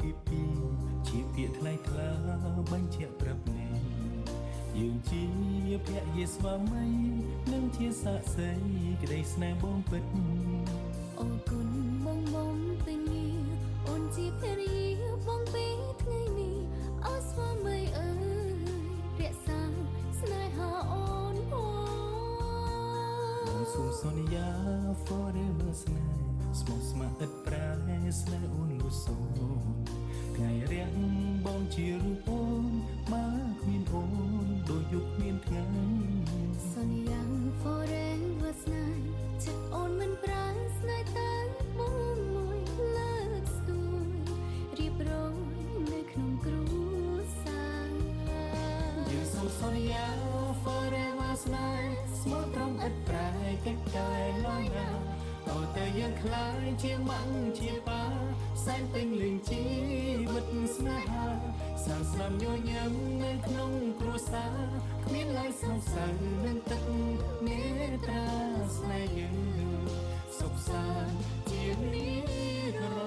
ពីជាពាក្យថ្លៃថ្លាបញ្ជាក់ប្រាប់អ្នកយើងជាភរិយាស្វាមីនិងជាសាក្សីក្តីស្នេហ៍បងពិតអរគុណបងបំពេញងារអូនជាភរិយាបងពេលថ្ងៃនេះអរស្វាមីអើយរក្សាស្នេហាអូនបងសូមសន្យា forever ស្នេហ៍ស្មោះស្ម័គ្រឥតប្រែស្នេហ៍អូនលុសូនថ្ងៃរាំងបងជារូបអូនបើគ្មានអូនដូចយុគគ្មានថ្ងៃសន្យា forever ស្នេហ៍ចិត្តអូនមិនប្រែស្នេហ៍តែបងមួយលើកស្ទួយរៀបរយនៅក្នុងគ្រួសារយើងសូមសន្យា forever ស្នេហ៍ស្មោះត្រង់ឥតប្រែកិច្ចការឡើយណាតើតែយើងខ្លាយជាម៉ាំងជាប៉ាសែនពេញលេងជីវិតស្នេហាសានស្នាមញញឹមនៅក្នុងគ្រួសារគ្មានឡើយសង្ស័យនឹងទឹកមេត្រាស្នេហ៍យើងសុខសាន្តជានិរន្តរ៍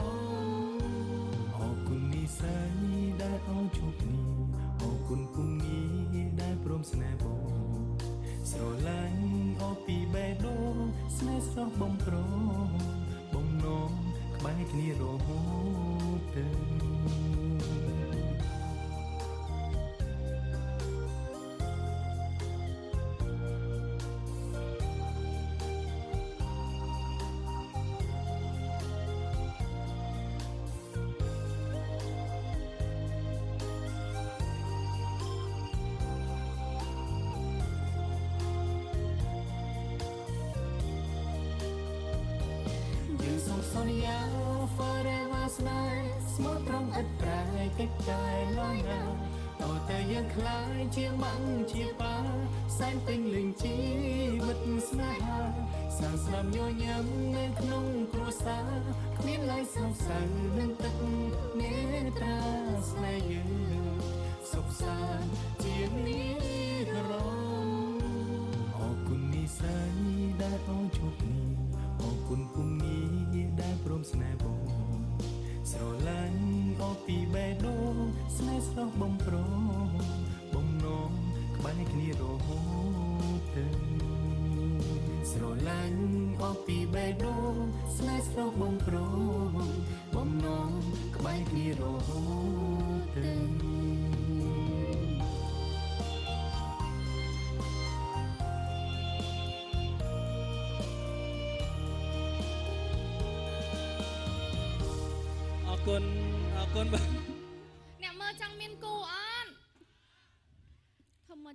អរគុណនិស្ស័យដែលអោយជួបគ្នាអរគុណគុំងារដែលព្រមស្នេហ៍បងស្រឡាញ់អស់ពីបេះដូងស្នេហ៍ស្រស់បំប្រងបំណងក្បែរគ្នារហូតទៅសន្យា forever ស្នេហ៍ស្មោះត្រង់ឥតប្រែកិច្ចការឡើយណាតើតែយើងខ្លាយជាម៉ាំងជាប៉ាសែនពេញលេងជីវិតស្នេហាសានស្នាមញញឹមនៅក្នុងគ្រួសារគ្មានឡើយសង្ស័យនឹងទឹកមេត្រាស្នេហ៍យើងសុខសាន្តជានិរន្តរ៍អរគុណនិស្ស័យដែលអោយជួបគ្នាអរគុណគុំងារដែលព្រមស្នេហ៍បងស្រឡាញ់អស់ពីបេះដូងស្នេហ៍ស្រស់បំប្រងបំណងក្បែរគ្នារហូតទៅស្រឡាញ់អស់ពីបេះដូងស្នេហ៍ស្រស់បំប្រងបំណងក្បែរគ្នារហូតទៅអរគុណ